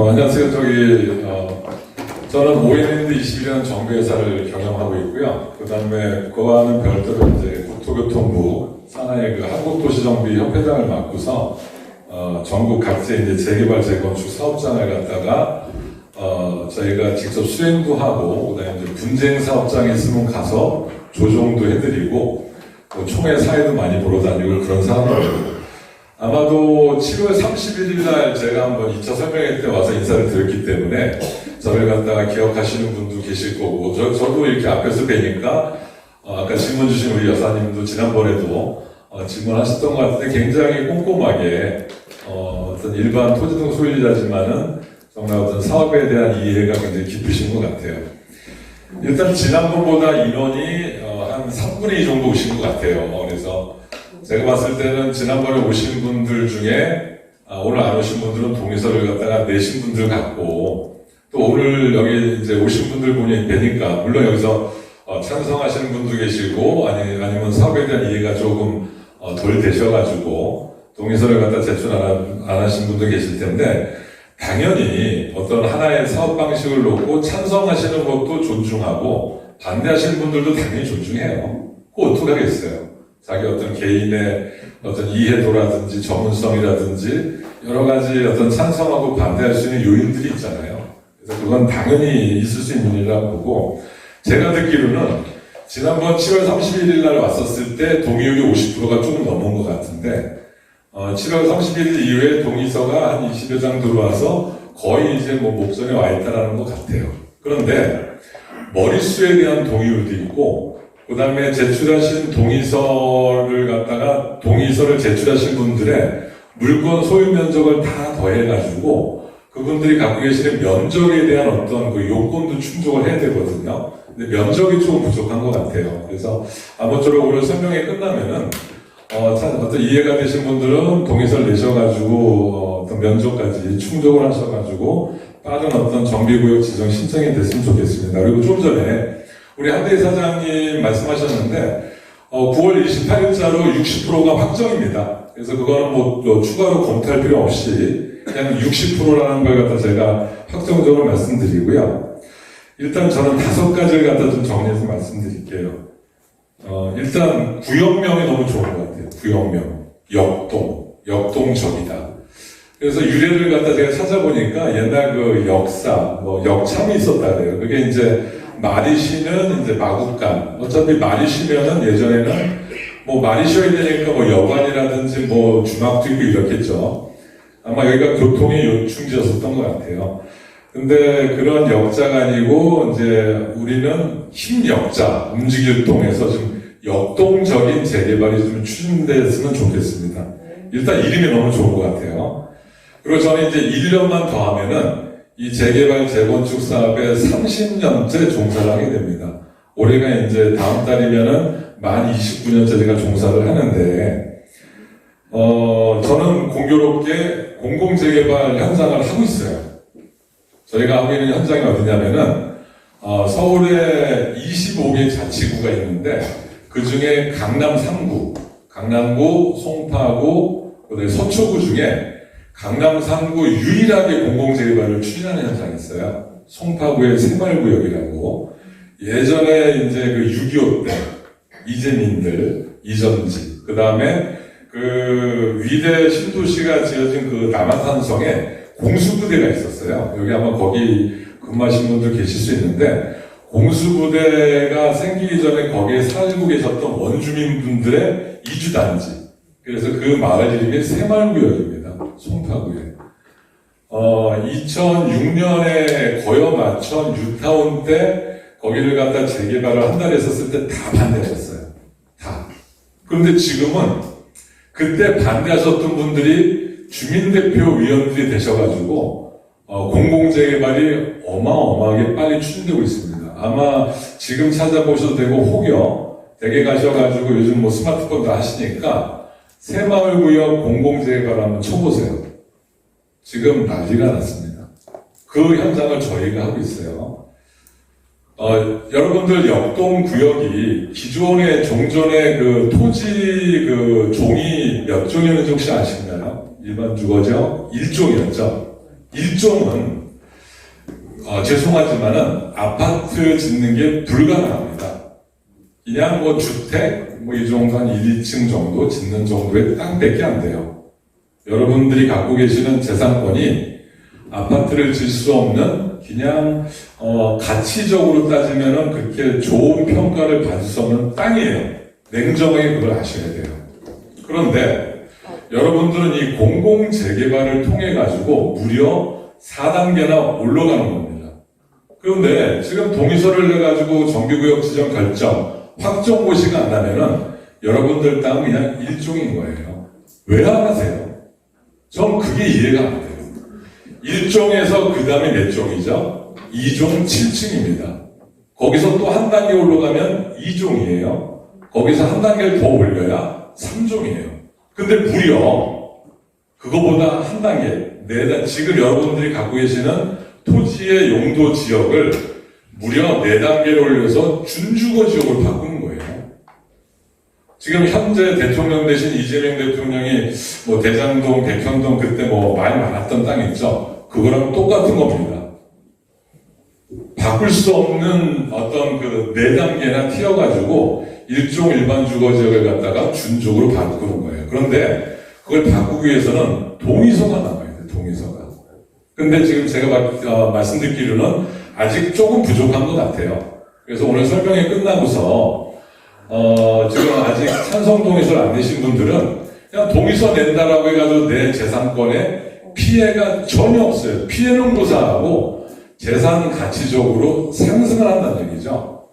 안녕하세요. 저는 ONND 21이라는 정부회사를 경영하고 있고요. 그 다음에 그와는 별도로 이제 국토교통부 산하의 그 한국도시정비협회장을 맡고서 전국 각지의 이제 재개발, 재건축 사업장을 갖다가 저희가 직접 수행도 하고, 그 다음에 이제 분쟁 사업장에 있으면 가서 조정도 해드리고, 총회 사회도 많이 보러 다니고 그런 사람이에요. 아마도 7월 31일 날 제가 한번 2차 설명회 때 와서 인사를 드렸기 때문에 저를 갖다가 기억하시는 분도 계실 거고, 저도 이렇게 앞에서 뵈니까 아까 질문 주신 우리 여사님도 지난번에도 질문하셨던 것 같은데 굉장히 꼼꼼하게 어떤 일반 토지등 소유자지만은 정말 어떤 사업에 대한 이해가 굉장히 깊으신 것 같아요. 일단 지난번보다 인원이 한 3분의 2 정도 오신 것 같아요. 그래서 제가 봤을 때는 지난번에 오신 분들 중에 오늘 안 오신 분들은 동의서를 갖다가 내신 분들 같고, 또 오늘 여기 이제 오신 분들 보니 뵈니까 물론 여기서 찬성하시는 분도 계시고 아니면 사업에 대한 이해가 조금 덜 되셔가지고 동의서를 갖다 제출 안 하신 분도 계실 텐데, 당연히 어떤 하나의 사업 방식을 놓고 찬성하시는 것도 존중하고 반대하시는 분들도 당연히 존중해요. 그거 어떻게 하겠어요? 자기 어떤 개인의 어떤 이해도라든지 전문성이라든지 여러 가지 어떤 찬성하고 반대할 수 있는 요인들이 있잖아요. 그래서 그건 당연히 있을 수 있는 일이라고 보고, 제가 듣기로는 지난번 7월 31일 날 왔었을 때 동의율이 50%가 조금 넘은 것 같은데 7월 31일 이후에 동의서가 한 20여 장 들어와서 거의 이제 목전에 와 있다라는 것 같아요. 그런데 머릿수에 대한 동의율도 있고, 그 다음에 제출하신 동의서를 제출하신 분들의 물건 소유 면적을 다 더해가지고 그분들이 갖고 계시는 면적에 대한 어떤 그 요건도 충족을 해야 되거든요. 근데 면적이 조금 부족한 것 같아요. 그래서 아무쪼록 오늘 설명회 끝나면은 어떤 이해가 되신 분들은 동의서를 내셔가지고 어떤 면적까지 충족을 하셔가지고 빠른 어떤 정비구역 지정 신청이 됐으면 좋겠습니다. 그리고 좀 전에 우리 한대희 사장님 말씀하셨는데 9월 28일자로 60%가 확정입니다. 그래서 그거는 또 추가로 검토할 필요 없이 그냥 60%라는 걸 갖다 제가 확정적으로 말씀드리고요. 일단 저는 5가지를 갖다 좀 정리해서 말씀드릴게요. 일단 구역명이 너무 좋은 것 같아요. 구역명, 역동적이다. 그래서 유래를 갖다 제가 찾아보니까 옛날 그 역사, 역참이 있었다 그래요. 그게 이제 말이 쉬는 이제 마국간. 어차피 말이 쉬면은 예전에는 말이 쉬어야 되니까 여관이라든지 주막도 있고 이렇겠죠. 아마 여기가 교통의 요충지였었던 것 같아요. 근데 그런 역자가 아니고 이제 우리는 힘역자, 움직일동에서 좀 역동적인 재개발이 좀 추진됐으면 좋겠습니다. 일단 이름이 너무 좋은 것 같아요. 그리고 저는 이제 1년만 더 하면은 이 재개발, 재건축 사업에 30년째 종사를 하게 됩니다. 올해가 이제 다음 달이면은 만 29년째 제가 종사를 하는데, 저는 공교롭게 공공재개발 현장을 하고 있어요. 저희가 하고 있는 현장이 어디냐면은, 서울에 25개 자치구가 있는데, 그 중에 강남 3구, 강남구, 송파구, 그다음에 서초구 중에 강남 3구 유일하게 공공재개발을 추진하는 현장이 있어요. 송파구의 새마을구역이라고. 예전에 이제 그 6.25 때 이재민들, 이전지, 그 다음에 그 위대 신도시가 지어진 그 남한산성에 공수부대가 있었어요. 여기 아마 거기 근무하신 분들 계실 수 있는데, 공수부대가 생기기 전에 거기에 살고 계셨던 원주민분들의 이주단지. 그래서 그 마을 이름이 새마을구역입니다. 송파구에. 2006년에 거여마천 뉴타운 때 거기를 갖다 재개발을 한 달 했었을 때 다 반대하셨어요. 다. 그런데 지금은 그때 반대하셨던 분들이 주민대표위원들이 되셔가지고 공공재개발이 어마어마하게 빨리 추진되고 있습니다. 아마 지금 찾아보셔도 되고 혹여 댁에 가셔가지고 요즘 스마트폰도 하시니까 새마을구역 공공재개발 한번 쳐보세요. 지금 난리가 났습니다. 그 현장을 저희가 하고 있어요. 여러분들 역동구역이 기존의 종전의 그 토지 그 종이 몇 종이었는지 혹시 아시나요? 일반 주거죠? 1종이었죠. 1종은 죄송하지만은 아파트 짓는 게 불가능합니다. 그냥 뭐 주택, 뭐 이 정도 한 1, 2층 정도 짓는 정도의 땅밖에 안 돼요. 여러분들이 갖고 계시는 재산권이 아파트를 질 수 없는 그냥 가치적으로 따지면은 그렇게 좋은 평가를 받을 수 없는 땅이에요. 냉정하게 그걸 아셔야 돼요. 그런데 여러분들은 이 공공재개발을 통해 가지고 무려 4단계나 올라가는 겁니다. 그런데 지금 동의서를 내가지고 정비구역 지정 결정 확정고시가 안 나면은 여러분들 땅은 그냥 1종인 거예요. 왜 안 하세요? 전 그게 이해가 안 돼요. 1종에서 그 다음에 몇 종이죠? 2종 7층입니다. 거기서 또 한 단계 올라가면 2종이에요. 거기서 한 단계를 더 올려야 3종이에요. 근데 무려 그거보다 한 단계, 지금 여러분들이 갖고 계시는 토지의 용도 지역을 무려 4단계를 올려서 준주거 지역으로 바꾸는 거예요. 지금 현재 대통령 대신 이재명 대통령이 뭐 대장동, 백현동 그때 뭐 많이 많았던 땅 있죠? 그거랑 똑같은 겁니다. 바꿀 수 없는 어떤 그 4단계나 튀어가지고 일종 일반 주거 지역을 갖다가 준적으로 바꾸는 거예요. 그런데 그걸 바꾸기 위해서는 동의서가 나와야 돼요. 동의서가. 근데 지금 제가 말씀드리기로는 아직 조금 부족한 것 같아요. 그래서 오늘 설명이 끝나고서 지금 아직 찬성 동의서를 안 내신 분들은 그냥 동의서 낸다라고 해가지고 내 재산권에 피해가 전혀 없어요. 피해는 무사하고 재산 가치적으로 상승을 한다는 얘기죠.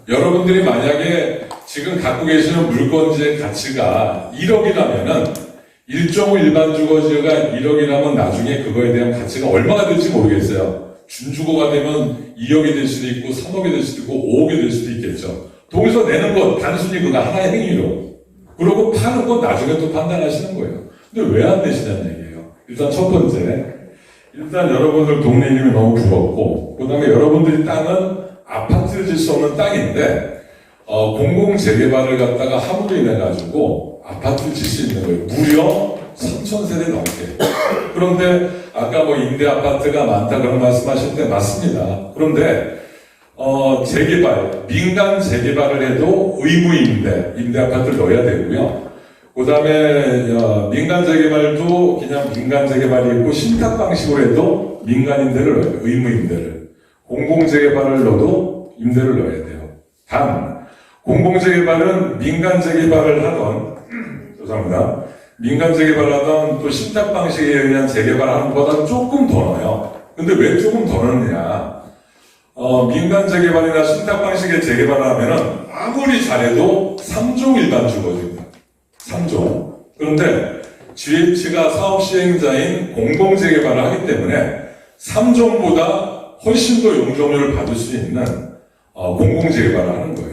여러분들이 만약에 지금 갖고 계시는 물건지의 가치가 1억이라면은 일종 일반 주거지가 1억이라면 나중에 그거에 대한 가치가 얼마나 될지 모르겠어요. 준주거가 되면 2억이 될 수도 있고 3억이 될 수도 있고 5억이 될 수도 있겠죠. 동의서 내는 것 단순히 그거 하나의 행위로 그러고 파는 건 나중에 또 판단하시는 거예요. 근데 왜 안 내시냐는 얘기예요. 일단 첫 번째, 일단 여러분들 동네 이름이 너무 부럽고 그 다음에 여러분들이 땅은 아파트를 질 수 없는 땅인데 공공재개발을 갖다가 함으로 인해 가지고 아파트를 질 수 있는 거예요. 무려 3,000세대 넘게. 그런데 아까 뭐 임대 아파트가 많다 그런 말씀하실 때 맞습니다. 그런데 재개발, 민간 재개발을 해도 의무 임대 아파트를 넣어야 되고요. 그 다음에 민간 재개발도 그냥 민간 재개발이 있고 신탁 방식으로 해도 민간 임대를 넣어요. 의무 임대를. 공공 재개발을 넣어도 임대를 넣어야 돼요. 단 공공 재개발은 민간 재개발을 하던 죄송합니다. 민간 재개발을 하던 또 신탁 방식에 의한 재개발하는 것보다 조금 더 넣어요. 근데 왜 조금 더 넣느냐? 민간 재개발이나 신탁 방식의 재개발을 하면은 아무리 잘해도 3종 일반 주거지입니다. 3종. 그런데 GH가 사업 시행자인 공공 재개발을 하기 때문에 3종보다 훨씬 더 용적률을 받을 수 있는 공공 재개발을 하는 거예요.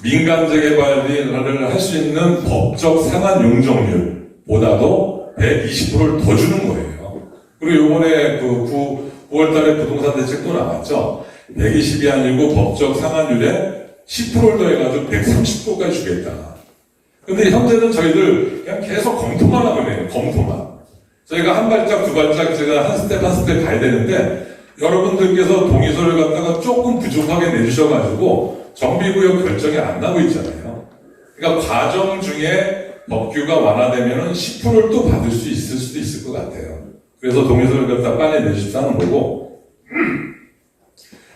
민간 재개발을 할 수 있는 법적 상한 용적률보다도 120%를 더 주는 거예요. 그리고 요번에 9월달에 부동산 대책도 나왔죠. 120이 아니고 법적 상한율에 10%를 더해가지고 130%까지 주겠다. 근데 현재는 저희들 그냥 계속 검토만 하고 있네요. 검토만. 저희가 한 발짝 두 발짝 제가 한 스텝 한 스텝 가야 되는데 여러분들께서 동의서를 갖다가 조금 부족하게 내주셔가지고 정비구역 결정이 안 나고 있잖아요. 그러니까 과정 중에 법규가 완화되면은 10%를 또 받을 수 있을 수도 있을 것 같아요. 그래서 동의서를 갖다 빨리 내주시다는 거고,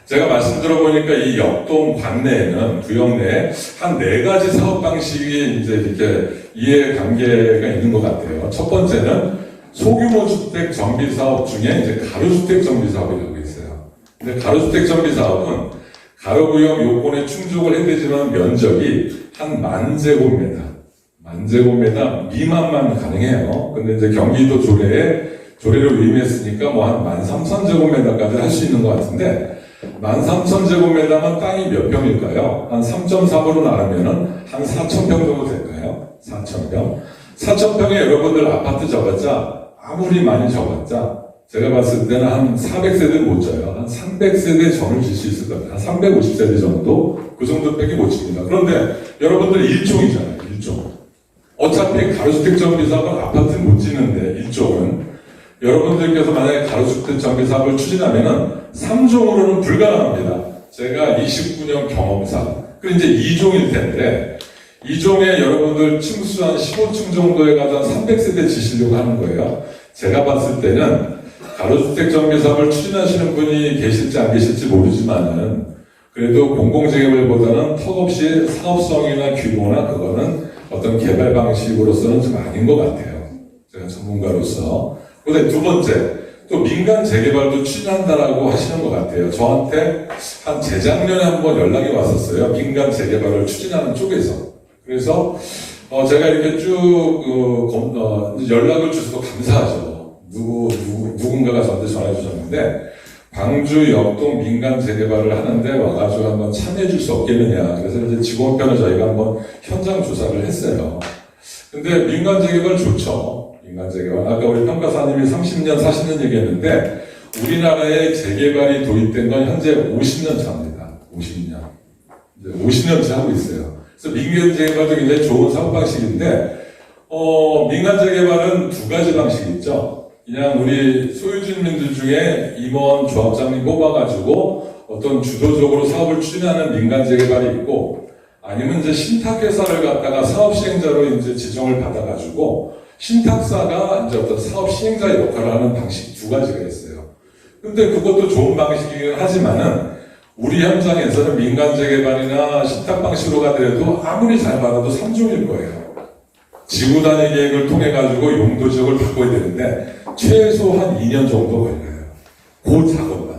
제가 말씀 들어보니까 이 역동 관내에는 구역 내에 한 4가지 사업 방식이 이제 이렇게 이해관계가 있는 것 같아요. 첫 번째는 소규모 주택 정비 사업 중에 이제 가로주택 정비 사업이라고 있어요. 근데 가로주택 정비 사업은 가로구역 요건에 충족을 해야 되지만 면적이 한 10,000제곱미터 미만만 가능해요. 근데 이제 경기도 조례를 위임했으니까 뭐 한 13,000제곱미터까지 할 수 있는 것 같은데 13,000제곱미터면 땅이 몇 평일까요? 한 3.3으로 나누면은 한 4,000평 정도 될까요? 4,000평. 4,000평에 여러분들 아파트 접었자 아무리 많이 접었자 제가 봤을 때는 한 400세대 못 져요. 한 300세대 전을 질 수 있을 겁니다. 한 350세대 정도? 그 정도밖에 못 칩니다. 그런데 여러분들 1종이잖아요. 1종. 어차피 가로주택 정비 사업은 아파트 못 짓는데 1종은 여러분들께서 만약에 가로주택 정비 사업을 추진하면은 3종으로는 불가능합니다. 제가 29년 경험상. 그리고 이제 2종일 텐데, 2종에 여러분들 층수 한 15층 정도에 가서 300세대 지시려고 하는 거예요. 제가 봤을 때는 가로주택 정비 사업을 추진하시는 분이 계실지 안 계실지 모르지만은, 그래도 공공재개발보다는 턱없이 사업성이나 규모나 그거는 어떤 개발 방식으로서는 좀 아닌 것 같아요. 제가 전문가로서. 근데 두 번째, 또 민간 재개발도 추진한다라고 하시는 것 같아요. 저한테 한 재작년에 한번 연락이 왔었어요. 민간 재개발을 추진하는 쪽에서. 그래서 제가 이렇게 쭉 연락을 주셔서 감사하죠. 누군가가 저한테 전화 주셨는데 광주 역동 민간 재개발을 하는데 와가지고 한번 참여해 줄 수 없겠느냐. 그래서 이제 직원편을 저희가 한번 현장 조사를 했어요. 근데 민간 재개발 좋죠. 민간 재개발. 아까 우리 평가사님이 30년, 40년 얘기했는데 우리나라에 재개발이 도입된 건 현재 50년 차입니다. 50년. 이제 50년째 하고 있어요. 그래서 민간 재개발도 굉장히 좋은 사업 방식인데 민간 재개발은 두 가지 방식이 있죠. 그냥 우리 소유주민들 중에 임원, 조합장님 뽑아가지고 어떤 주도적으로 사업을 추진하는 민간 재개발이 있고, 아니면 이제 신탁회사를 갖다가 사업 시행자로 이제 지정을 받아가지고 신탁사가 이제 어떤 사업 시행자 역할을 하는 방식 두 가지가 있어요. 근데 그것도 좋은 방식이긴 하지만은 우리 현장에서는 민간 재개발이나 신탁 방식으로 가더라도 아무리 잘 받아도 3종일 거예요. 지구 단위 계획을 통해 가지고 용도 지역을 바꿔야 되는데 최소 한 2년 정도 걸려요. 그 작업만.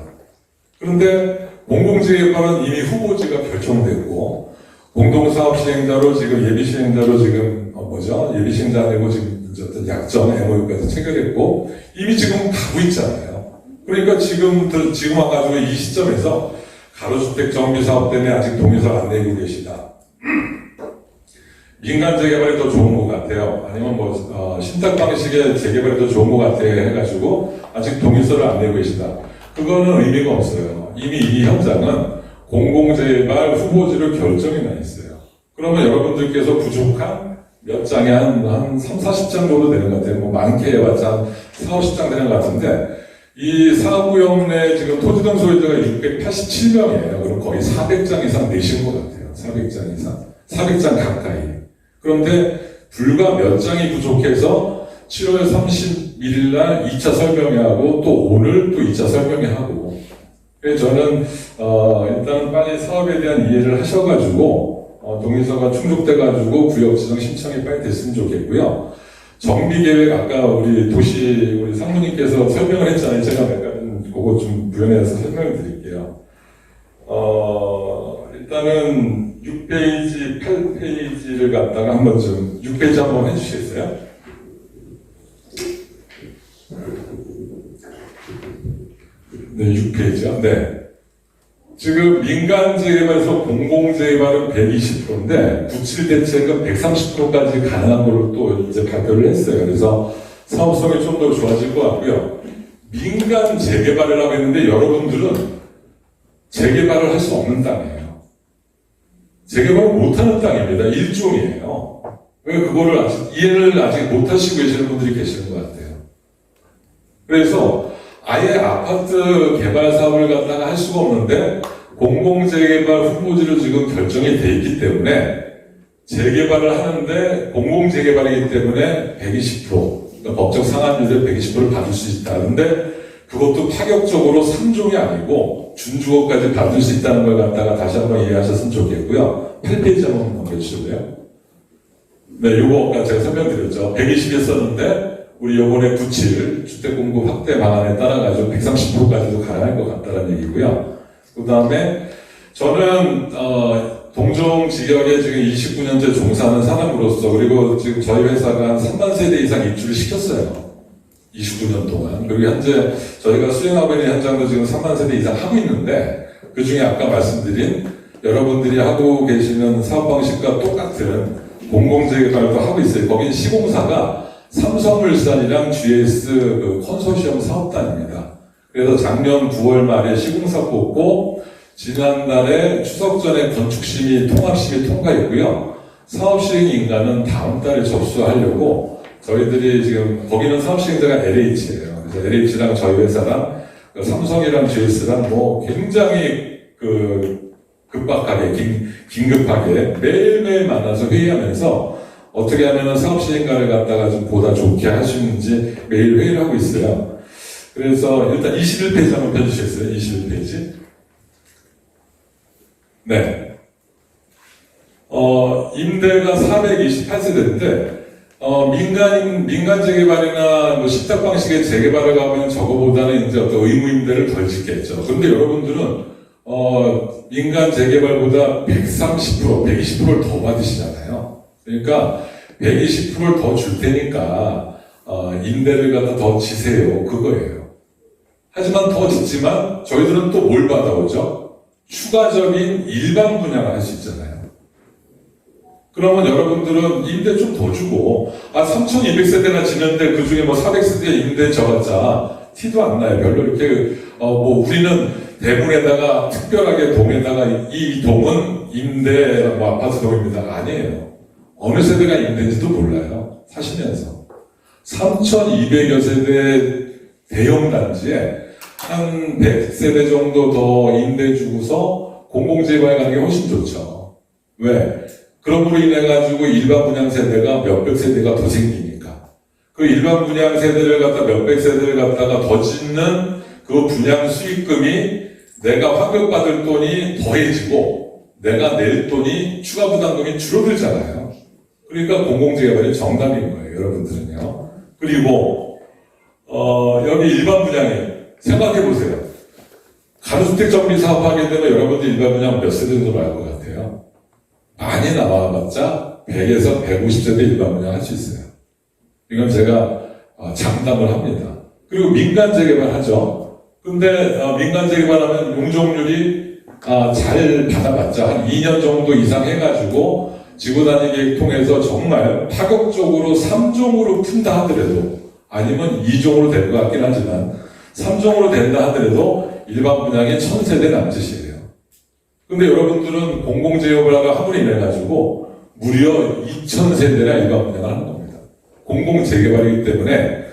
그런데 공공재개발은 이미 후보지가 결정됐고 공동사업 시행자로 지금 예비 시행자로 지금 예비 시행자 되고 지금 어떤 약정 MOU까지 체결했고 이미 지금 가고 있잖아요. 그러니까 지금 와가지고 이 시점에서 가로주택 정비 사업 때문에 아직 동의서를 안 내고 계시다. 민간 재개발이 더 좋은 것 같아요. 아니면 신탁 방식의 재개발이 더 좋은 것 같아요. 해가지고 아직 동의서를 안 내고 계시다. 그거는 의미가 없어요. 이미 이 현장은 공공재개발 후보지로 결정이 나 있어요. 그러면 여러분들께서 부족한 몇 장에 한 3, 40장 정도 되는 것 같아요. 많게 해봤자 한 4, 50장 되는 것 같은데 이 사구역 내 지금 토지동 소유자가 687명이에요. 그럼 거의 400장 이상 내신 것 같아요. 400장 이상. 400장 가까이. 그런데 불과 몇 장이 부족해서 7월 31일 날 2차 설명회 하고 또 오늘 또 2차 설명회 하고. 그래서 저는 일단 빨리 사업에 대한 이해를 하셔가지고 동의서가 충족돼가지고 구역 지정 신청이 빨리 됐으면 좋겠고요. 정비 계획 아까 우리 상무님께서 설명을 했잖아요. 제가 몇 가지 그거 좀 부연해서 설명을 드릴게요. 일단은 6페이지, 8페이지를 갖다가 한번 6페이지 한번 해주시겠어요? 네, 6페이지요. 네. 지금 민간 재개발에서 공공 재개발은 120%인데 부칠 대책은 130%까지 가능한 걸로 또 이제 발표를 했어요. 그래서 사업성이 좀 더 좋아질 것 같고요. 민간 재개발이라고 했는데 여러분들은 재개발을 할 수 없는 땅이에요. 재개발을 못하는 땅입니다. 일종이에요. 왜 그거를 이해를 아직 못하시고 계시는 분들이 계시는 것 같아요. 그래서 아예 아파트 개발 사업을 갖다가 할 수가 없는데 공공재개발 후보지로 지금 결정이 돼 있기 때문에 재개발을 하는데 공공재개발이기 때문에 120%, 그러니까 법적 상한율의 120%를 받을 수 있다. 그런데 그것도 파격적으로 3종이 아니고 준주거까지 받을 수 있다는 걸 갖다가 다시 한번 이해하셨으면 좋겠고요. 8페이지 한번 넘겨주실래요? 네, 요거 아까 제가 설명드렸죠. 120에 썼는데 우리 요번에 97 주택공급 확대 방안에 따라가지고 130%까지도 가능할 것 같다는 얘기고요. 그 다음에 저는 동종 지역에 지금 29년째 종사하는 사람으로서 그리고 지금 저희 회사가 한 3만 세대 이상 입주를 시켰어요. 29년 동안. 그리고 현재 저희가 수행하고 있는 현장도 지금 3만 세대 이상 하고 있는데 그 중에 아까 말씀드린 여러분들이 하고 계시는 사업 방식과 똑같은 공공재개발도 하고 있어요. 거긴 시공사가 삼성물산이랑 GS 그 컨소시엄 사업단입니다. 그래서 작년 9월 말에 시공사 뽑고 지난달에 추석 전에 건축심의 통합심의 통과했고요. 사업시행 인가는 다음 달에 접수하려고 저희들이 지금 거기는 사업시행자가 LH예요. 그래서 LH랑 저희 회사랑 삼성이랑 GS랑 뭐 굉장히 급박하게 긴급하게 매일매일 만나서 회의하면서 어떻게 하면 사업시행가를 갖다가 좀 보다 좋게 하시는지 매일 회의를 하고 있어요. 그래서 일단 21페이지 한번 펴주시겠어요? 21페이지. 네. 임대가 428세대인데, 민간 재개발이나 뭐 식탁 방식의 재개발을 가면 저거보다는 이제 어떤 의무임대를 덜 짓겠죠. 그런데 여러분들은, 민간 재개발보다 130%, 120%를 더 받으시잖아요. 그러니까 120%를 더 줄 테니까, 임대를 갖다 더 지세요. 그거예요. 하지만 더 짓지만 저희들은 또 뭘 받아오죠? 추가적인 일반 분양을 할 수 있잖아요. 그러면 여러분들은 임대 좀 더 주고, 3,200세대나 지는데 그 중에 뭐 400세대 임대 져봤자 티도 안 나요. 별로 이렇게, 우리는 대문에다가 특별하게 동에다가 이 동은 임대 뭐 아파트 동입니다. 아니에요. 어느 세대가 임대인지도 몰라요. 사시면서. 3,200여 세대 대형 단지에 한 100세대 정도 더 임대 주고서 공공재개발 가는 게 훨씬 좋죠. 왜? 그럼으로 인해가지고 일반 분양 세대가 몇백 세대가 더 생기니까. 그 일반 분양 세대를 갖다 몇백 세대를 갖다가 더 짓는 그 분양 수익금이 내가 환급받을 돈이 더해지고 내가 낼 돈이 추가 부담금이 줄어들잖아요. 그러니까 공공재개발이 정답인 거예요, 여러분들은요. 그리고 여기 일반 분양이 생각해보세요. 가로주택 정비 사업하게 되면 여러분들 일반 분양 몇 세대 정도 나올 것 같아요? 많이 나와봤자 100에서 150세대 일반 분양 할 수 있어요. 이건 제가 장담을 합니다. 그리고 민간 재개발 하죠. 근데 민간 재개발하면 용적률이 잘 받아봤자 한 2년 정도 이상 해가지고 지구단위 통해서 정말 파격적으로 3종으로 푼다 하더라도, 아니면 2종으로 될 것 같긴 하지만 3종으로 된다 하더라도 일반 분양이 1000세대 남짓이에요. 근데 여러분들은 공공재개발과 합을 인해가지고 무려 2000세대나 일반 분양을 하는 겁니다. 공공재개발이기 때문에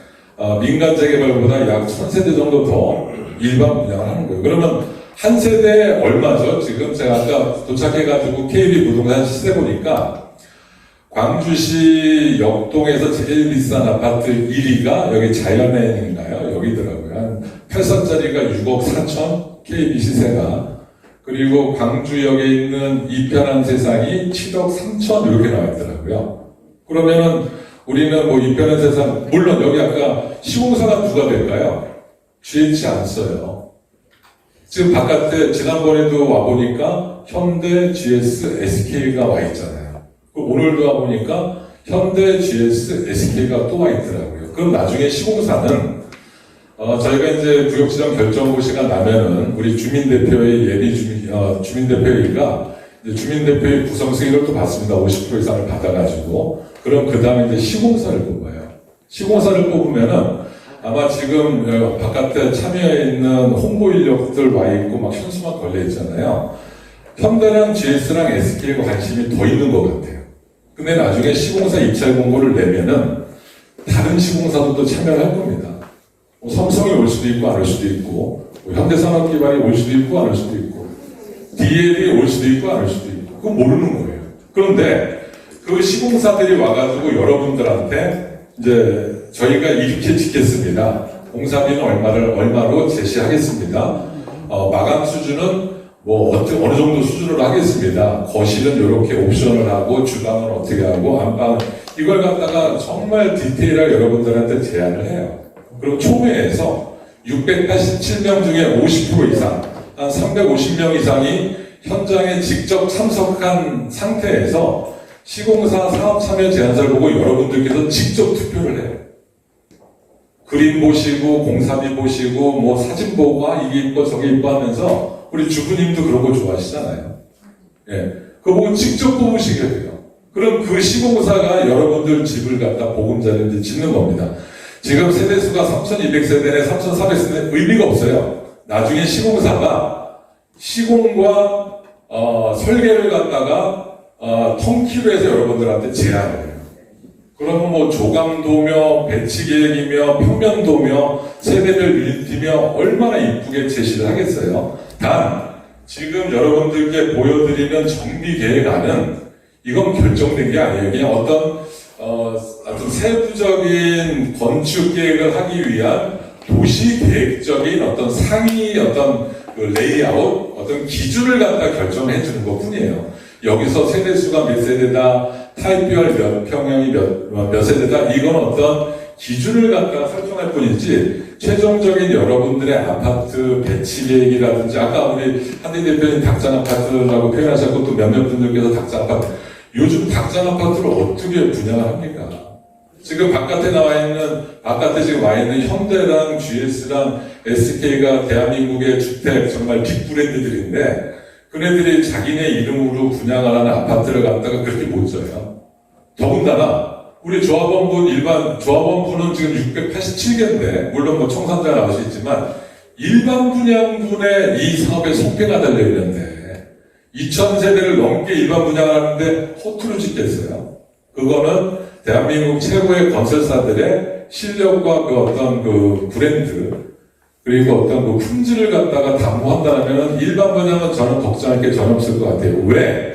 민간 재개발보다 약 1000세대 정도 더 일반 분양을 하는 거예요. 그러면 한 세대에 얼마죠? 지금 제가 아까 도착해가지고 KB 부동산 시세 보니까 광주시 역동에서 제일 비싼 아파트 1위가 여기 자연랜인가요? 여기더라고요. 한 8선짜리가 6억 4천 KB 시세가. 그리고 광주역에 있는 이편한 세상이 7억 3천 이렇게 나와있더라고요. 그러면은 우리는 뭐 이편한 세상, 물론 여기 아까 시공사가 누가 될까요? GH 안 써요. 지금 바깥에 지난번에도 와보니까 현대, GS, SK가 와 있잖아요. 오늘도 와보니까 현대, GS, SK가 또 와 있더라고요. 그럼 나중에 시공사는 저희가 이제 구역지정 결정고시가 나면은 우리 주민대표의 주민대표회의가 주민대표의 구성승인을 또 받습니다. 50% 이상을 받아가지고. 그럼 그 다음에 이제 시공사를 뽑아요. 시공사를 뽑으면은 아마 지금 바깥에 참여해 있는 홍보 인력들 와 있고 막 현수막 걸려 있잖아요. 현대랑 GS랑 SK에 관심이 더 있는 것 같아요. 근데 나중에 시공사 입찰 공고를 내면은 다른 시공사도 참여를 할 겁니다. 삼성이 올 수도 있고 안 올 수도 있고, 현대산업기반이 올 수도 있고 안 올 수도 있고, DL이 올 수도 있고 안 올 수도 있고, 그거 모르는 거예요. 그런데 그 시공사들이 와가지고 여러분들한테 이제 저희가 이렇게 짓겠습니다. 공사비는 얼마로 제시하겠습니다. 마감 수준은 뭐 어느 정도 수준으로 하겠습니다. 거실은 이렇게 옵션을 하고 주방은 어떻게 하고 안방 이걸 갖다가 정말 디테일하게 여러분들한테 제안을 해요. 그리고 총회에서 687명 중에 50% 이상, 한 350명 이상이 현장에 직접 참석한 상태에서 시공사 사업참여 제안서를 보고 여러분들께서 직접 투표를 해요. 그림 보시고 공사비 보시고 뭐 사진 보고 이게 이뻐 저게 이뻐 하면서 우리 주부님도 그런 거 좋아하시잖아요. 예, 그거 보고 직접 뽑으시게 돼요. 그럼 그 시공사가 여러분들 집을 갖다 보금자리를 짓는 겁니다. 지금 세대수가 3,200세대네 3,400세대 의미가 없어요. 나중에 시공사가 시공과 설계를 갖다가 통키로 해서 여러분들한테 제안을 해요. 그러면 뭐 조감도며 배치계획이며 평면도며 세대별 유니티며 얼마나 이쁘게 제시를 하겠어요. 단 지금 여러분들께 보여드리는 정비계획안은 이건 결정된 게 아니에요. 그냥 어떤 세부적인 건축 계획을 하기 위한 도시 계획적인 어떤 상위 어떤 그 레이아웃, 어떤 기준을 갖다 결정해 주는 것 뿐이에요. 여기서 세대수가 몇 세대다, 타입별 몇 평형이 몇 세대다, 이건 어떤 기준을 갖다 설정할 뿐이지, 최종적인 여러분들의 아파트 배치 계획이라든지, 아까 우리 한대 대표님 닭장 아파트라고 표현하셨고, 또 몇몇 분들께서 닭장 아파트, 요즘 닭장 아파트를 어떻게 분양을 합니까? 지금 바깥에 지금 와 있는 현대랑 GS랑 SK가 대한민국의 주택 정말 빅브랜드들인데, 그네들이 자기네 이름으로 분양을 하는 아파트를 갖다가 그렇게 못 줘요. 더군다나, 우리 조합원분은 지금 687개인데, 물론 뭐 청산자 나올 수 있지만, 일반 분양분에 이 사업에 속해가 달려있는데, 2000세대를 넘게 일반 분양을 하는데 허투루 짓겠어요. 그거는 대한민국 최고의 건설사들의 실력과 그 어떤 그 브랜드, 그리고 어떤 그 품질을 갖다가 담보한다면 일반 분양은 저는 걱정할 게 전혀 없을 것 같아요. 왜?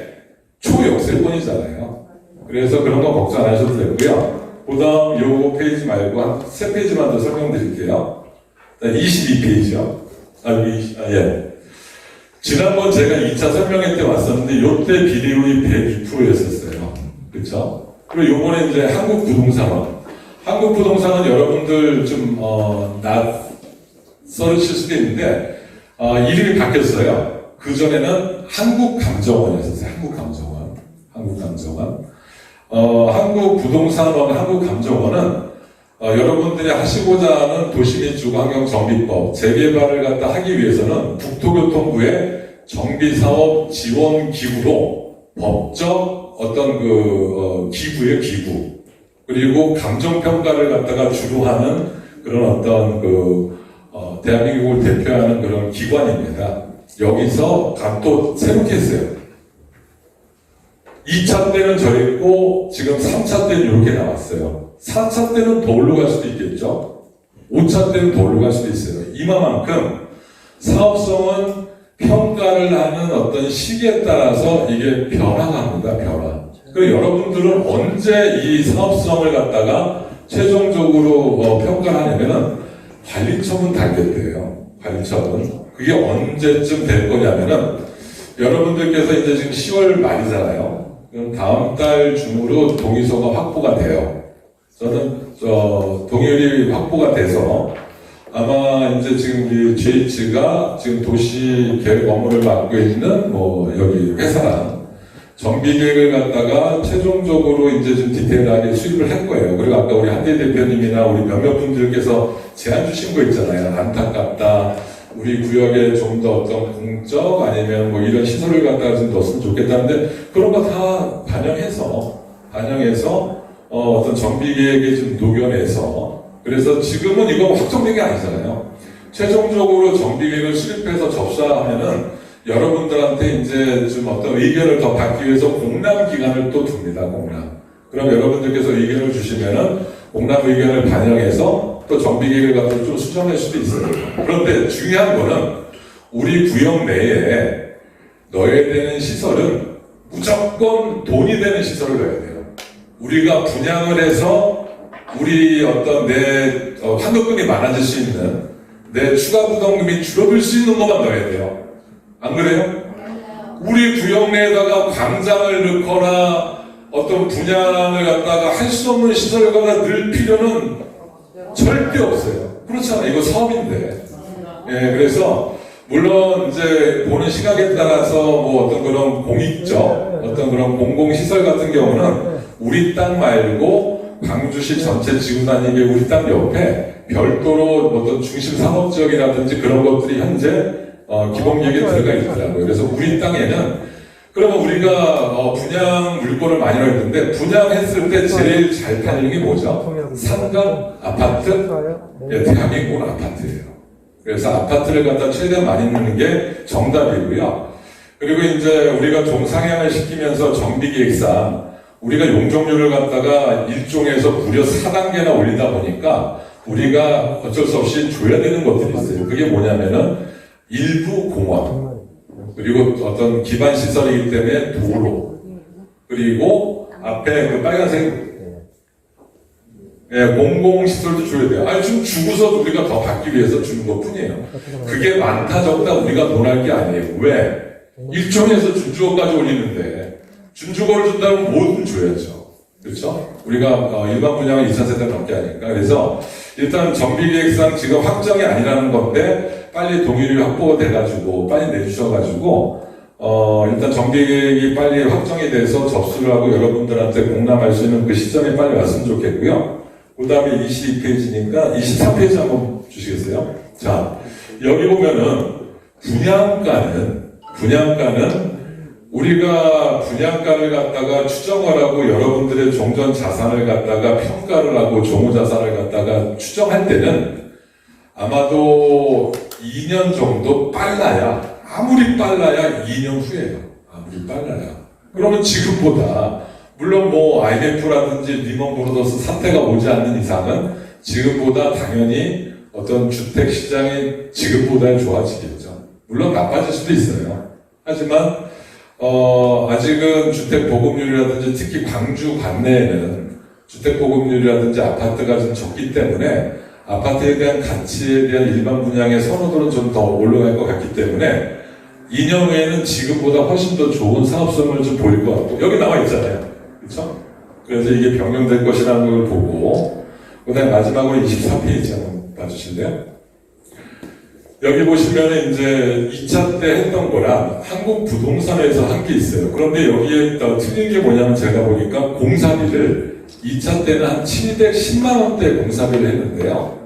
초역세권이잖아요. 그래서 그런 거 걱정 안 하셔도 되고요. 그 다음 요거 페이지 말고 한 3페이지만 더 설명드릴게요. 22페이지요. 예. 지난번 제가 2차 설명회 때 왔었는데 요때 비례율이 102%였었어요. 그쵸? 그리고 요번에 이제 한국부동산원. 한국부동산은 여러분들 좀, 낯설으실 수도 있는데, 이름이 바뀌었어요. 그전에는 한국감정원이었어요. 한국감정원. 한국부동산원, 한국감정원은, 여러분들이 하시고자 하는 도시 및 주거환경 정비법, 재개발을 갖다 하기 위해서는 국토교통부의 정비사업 지원 기구로 법적 어떤 기구예요, 기구. 그리고 감정평가를 갖다가 주로 하는 그런 어떤 대한민국을 대표하는 그런 기관입니다. 여기서 또 새롭게 했어요. 2차 때는 저랬고, 지금 3차 때는 이렇게 나왔어요. 4차 때는 더 올라갈 수도 있겠죠? 5차 때는 더 올라갈 수도 있어요. 이만큼 사업성은 평가를 하는 어떤 시기에 따라서 이게 변화합니다, 변화. 그리고 여러분들은 언제 이 사업성을 갖다가 최종적으로 평가를 하냐면은 관리처분 달겠대요. 관리처분. 그게 언제쯤 될 거냐면은 여러분들께서 이제 지금 10월 말이잖아요. 그럼 다음 달 중으로 동의서가 확보가 돼요. 저는 동의율이 확보가 돼서 아마 이제 지금 우리 GH가 지금 도시 계획 업무를 맡고 있는 여기 회사랑 정비 계획을 갖다가 최종적으로 이제 좀 디테일하게 수립을 할 거예요. 그리고 아까 우리 한대 대표님이나 우리 몇몇 분들께서 제안 주신 거 있잖아요. 안타깝다. 우리 구역에 좀 더 어떤 공적 아니면 이런 시설을 갖다가 좀 넣었으면 좋겠다는데 그런 거 다 반영해서 어떤 정비 계획에 좀 녹여내서 그래서 지금은 이거 확정된 게 아니잖아요. 최종적으로 정비 계획을 수립해서 접수하면은 여러분들한테 이제 좀 어떤 의견을 더 받기 위해서 공람 기간을 또 둡니다. 공람. 그럼 여러분들께서 의견을 주시면은 공람 의견을 반영해서 또 정비 계획을 갖다 좀 수정할 수도 있어요. 그런데 중요한 거는 우리 구역 내에 넣어야 되는 시설은 무조건 돈이 되는 시설을 넣어야 돼요. 우리가 분양을 해서 우리 어떤 내 환급금이 많아질 수 있는 내 추가 부담금이 줄어들 수 있는 것만 넣어야 돼요. 안 그래요? 우리 구역 내에다가 광장을 넣거나 어떤 분양을 갖다가 할 수 없는 시설을 갖다 넣을 필요는 절대 없어요. 그렇잖아요. 이거 사업인데. 예, 그래서 물론 이제 보는 시각에 따라서 어떤 그런 공익적 어떤 그런 공공시설 같은 경우는 우리 땅 말고 광주시 전체 지구 단위의 우리 땅 옆에 별도로 어떤 중심 상업지역이라든지 그런 것들이 현재 기본 계획에 들어가 있더라고요. 그래서 우리 땅에는 그러면 우리가 분양 물건을 많이 넣었는데 분양했을 때 제일 잘 팔리는 게 뭐죠? 상가, 아파트? 예, 대한민국은 아파트예요. 그래서 아파트를 갖다 최대한 많이 넣는 게 정답이고요. 그리고 이제 우리가 동상향을 시키면서 정비계획상 우리가 용적률을 갖다가 1종에서 무려 4단계나 올리다 보니까 우리가 어쩔 수 없이 줘야 되는 것들이 있어요. 그게 뭐냐면은 일부 공원, 그리고 어떤 기반 시설이기 때문에 도로, 그리고 앞에 그 빨간색 공공시설도 줘야 돼요. 아니, 지금 주고서 우리가 더 받기 위해서 주는 것 뿐이에요. 그게 많다 적다 우리가 논할 게 아니에요. 왜? 1종에서 준주거까지 올리는데 준주거를 준다면 뭐든 줘야죠. 그렇죠? 우리가 일반 분양은 2,000세대 넘게 하니까. 그래서 일단 정비계획상 지금 확정이 아니라는 건데 빨리 동의를 확보가 돼가지고 빨리 내주셔가지고 일단 정비계획이 빨리 확정이 돼서 접수를 하고 여러분들한테 공람할 수 있는 그 시점에 빨리 왔으면 좋겠고요. 그 다음에 22페이지니까 23페이지 한번 주시겠어요? 자, 여기 보면은 분양가는 우리가 분양가를 갖다가 추정을 하고 여러분들의 종전 자산을 갖다가 평가를 하고 종후 자산을 갖다가 추정할 때는 아마도 2년 정도 빨라야, 아무리 빨라야 2년 후에요. 아무리 빨라야. 그러면 지금보다 물론 뭐 IMF라든지 리먼 브로더스 사태가 오지 않는 이상은 지금보다 당연히 어떤 주택 시장이 지금보다 좋아지겠죠. 물론 나빠질 수도 있어요. 하지만 아직은 주택 보급률이라든지 특히 광주 관내에는 주택 보급률이라든지 아파트가 좀 적기 때문에 아파트에 대한 가치에 대한 일반 분양의 선호도는 좀 더 올라갈 것 같기 때문에 2년 후에는 지금보다 훨씬 더 좋은 사업성을 좀 보일 것 같고 여기 나와 있잖아요. 그렇죠? 그래서 이게 변경될 것이라는 걸 보고 그 다음에 마지막으로 24페이지 한번 봐주실래요? 여기 보시면 이제 2차 때 했던 거랑 한국 부동산에서 한 게 있어요. 그런데 여기에 틀린 게 뭐냐면 제가 보니까 공사비를 2차 때는 한 710만원대 공사비를 했는데요.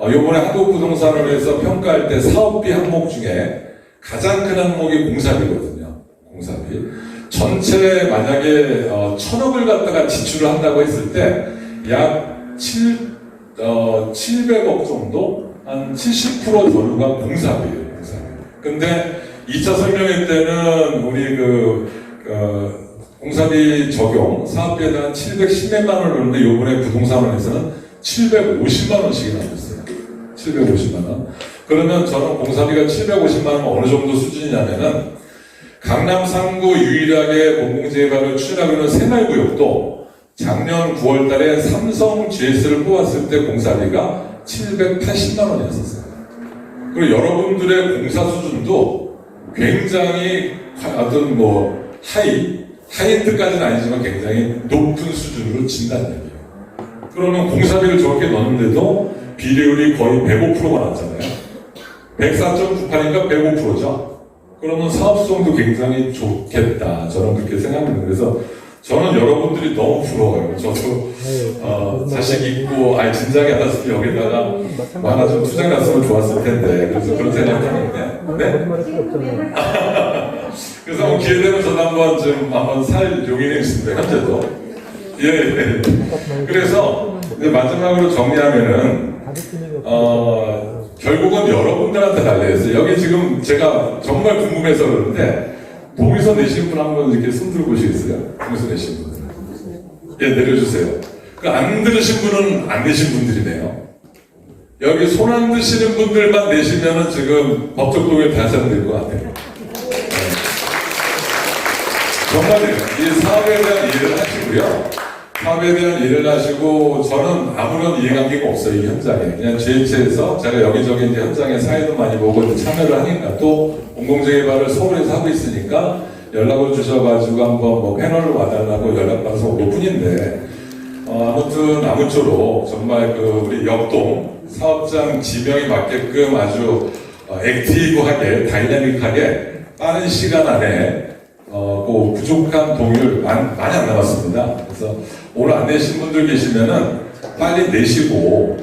요번에 한국 부동산원에서 평가할 때 사업비 항목 중에 가장 큰 항목이 공사비거든요. 공사비. 전체 만약에 1,000억을 갖다가 지출을 한다고 했을 때 약 700억 정도? 한 70% 전후가 공사비예요. 공사비. 근데 2차 설명회 때는 우리 공사비 적용 사업비에 대한 710몇만 원을 넣는데 요번에 부동산원에서는 750만 원씩이나 줬어요. 750만 원. 그러면 저는 공사비가 750만 원 어느 정도 수준이냐면은 강남 3구 유일하게 공공재개발을 추진하고 있는 새마을구역도 작년 9월 달에 삼성 GS를 뽑았을 때 공사비가 780만 원이었었어요. 그리고 여러분들의 공사 수준도 굉장히 어떤 하이엔드까지는 아니지만 굉장히 높은 수준으로 진다는 얘기예요. 그러면 공사비를 저렇게 넣는데도 비례율이 거의 105%가 나왔잖아요. 104.98이니까 105%죠. 그러면 사업성도 굉장히 좋겠다. 저는 그렇게 생각합니다. 그래서 저는 여러분들이 너무 부러워요. 저도 자식 있고 진작에 알았으면 여기다가 하나 좀 투자했으면 좋았을 텐데 그래서 그런 생각을 하는데 네? 그래서 기회 되면 저도 한번 살 용인해 있습니다. 현재도 예. 그래서 마지막으로 정리하면은 결국은 여러분들한테 달려있어요. 여기 지금 제가 정말 궁금해서 그러는데 동의서 내신 분 한번 이렇게 손 들어 보시겠어요? 동의서 내신 분. 예, 내려주세요. 안 들으신 분은 안 내신 분들이네요. 여기 손 안 드시는 분들만 내시면은 지금 법적 동의를 다시 하면 될 것 같아요. 네. 정말요. 이 사업에 대한 이해를 하시고요. 사업에 대한 이해를 하시고 저는 아무런 이해관계가 없어요. 이 현장에. 그냥 GH에서 제가 여기저기 이제 현장에 사회도 많이 보고 이제 참여를 하니까 또 공공재개발을 서울에서 하고 있으니까 연락을 주셔가지고 한번 패널을 와달라고 연락받아서 온 것뿐인데 아무튼 아무쪼록 정말 우리 역동 사업장 지명에 맞게끔 아주 액티브하게 다이나믹하게 빠른 시간 안에 그 부족한 동의를 많이 안 남았습니다. 그래서 오늘 안 내신 분들 계시면은 빨리 내시고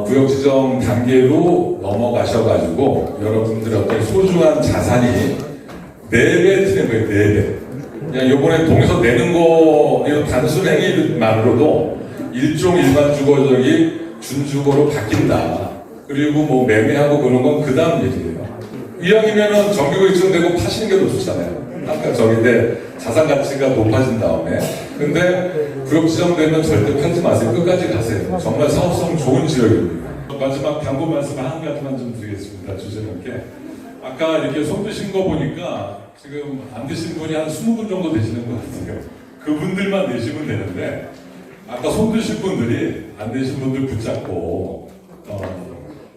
구역 지정 단계로 넘어가셔가지고 여러분들의 어떤 소중한 자산이 4배 트는 거예요. 4배. 그냥 요번에 동의서 내는 거 이거 단순 행위만으로도 일종 일반 주거적이 준주거로 바뀐다. 그리고 매매하고 그런 건 그 다음 얘기예요. 이왕이면은 정규구역청 되고 파시는 게 더 좋잖아요. 아까 저기인데 자산 가치가 높아진 다음에 근데 구역 지정되면 절대 팔지 마세요. 끝까지 가세요. 정말 사업성 좋은 지역입니다. 마지막 당부 말씀 한 가지만 좀 드리겠습니다. 주제넘게 아까 이렇게 손 드신 거 보니까 지금 안 드신 분이 한 20분 정도 되시는 것 같아요. 그분들만 내시면 되는데 아까 손 드신 분들이 안 내신 분들 붙잡고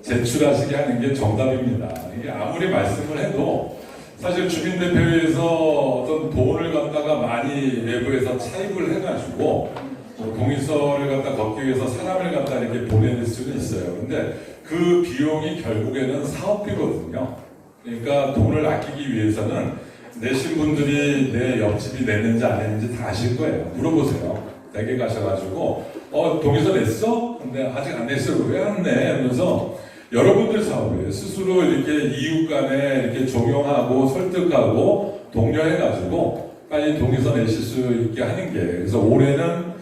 제출하시게 하는 게 정답입니다. 이게 아무리 말씀을 해도 사실 주민대표회에서 어떤 돈을 갖다가 많이 외부에서 차입을 해가지고 동의서를 갖다 걷기 위해서 사람을 갖다 이렇게 보내는 수는 있어요. 근데 그 비용이 결국에는 사업비거든요. 그러니까 돈을 아끼기 위해서는 내신 분들이 내 옆집이 냈는지 안 냈는지 다 아실 거예요. 물어보세요. 댁에 가셔가지고 동의서 냈어? 근데 아직 안 냈어요. 왜 안 내? 하면서 여러분들 사업이에요. 스스로 이렇게 이웃 간에 이렇게 종용하고 설득하고 독려해가지고 빨리 동의서 내실 수 있게 하는 게. 그래서 올해는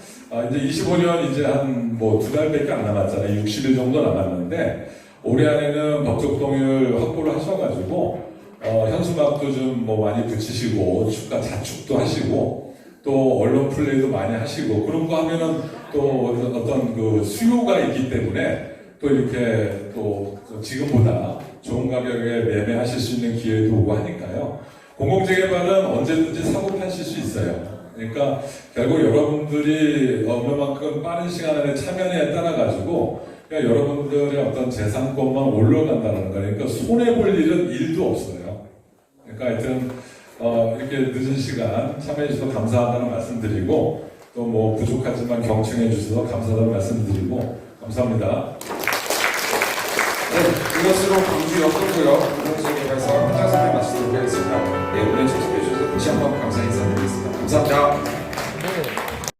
이제 25년 이제 한 뭐 2달밖에 안 남았잖아요. 60일 정도 남았는데 올해 안에는 법적 동의를 확보를 하셔가지고 현수막도 좀 뭐 많이 붙이시고 자축도 하시고 또 언론 플레이도 많이 하시고 그런 거 하면은 또 어떤 그 수요가 있기 때문에 또 이렇게 또 지금보다 좋은 가격에 매매하실 수 있는 기회도 오고 하니까요. 공공재개발은 언제든지 사고 파실 수 있어요. 그러니까 결국 여러분들이 어느 만큼 빠른 시간 안에 참여에 따라 가지고 그러니까 여러분들의 어떤 재산권만 올라간다는 거예요. 그러니까 손해볼 일은 1도 없어요. 그러니까 하여튼 이렇게 늦은 시간 참여해 주셔서 감사하다는 말씀드리고 또 뭐 부족하지만 경청해 주셔서 감사하다는 말씀드리고 감사합니다. 네, 이것으로 광주 역동구역 공공재개발사업 현장 설명 마치도록 하겠습니다. 네, 오늘 참석해 주셔서 다시 한번 감사 인사드리겠습니다. 감사합니다.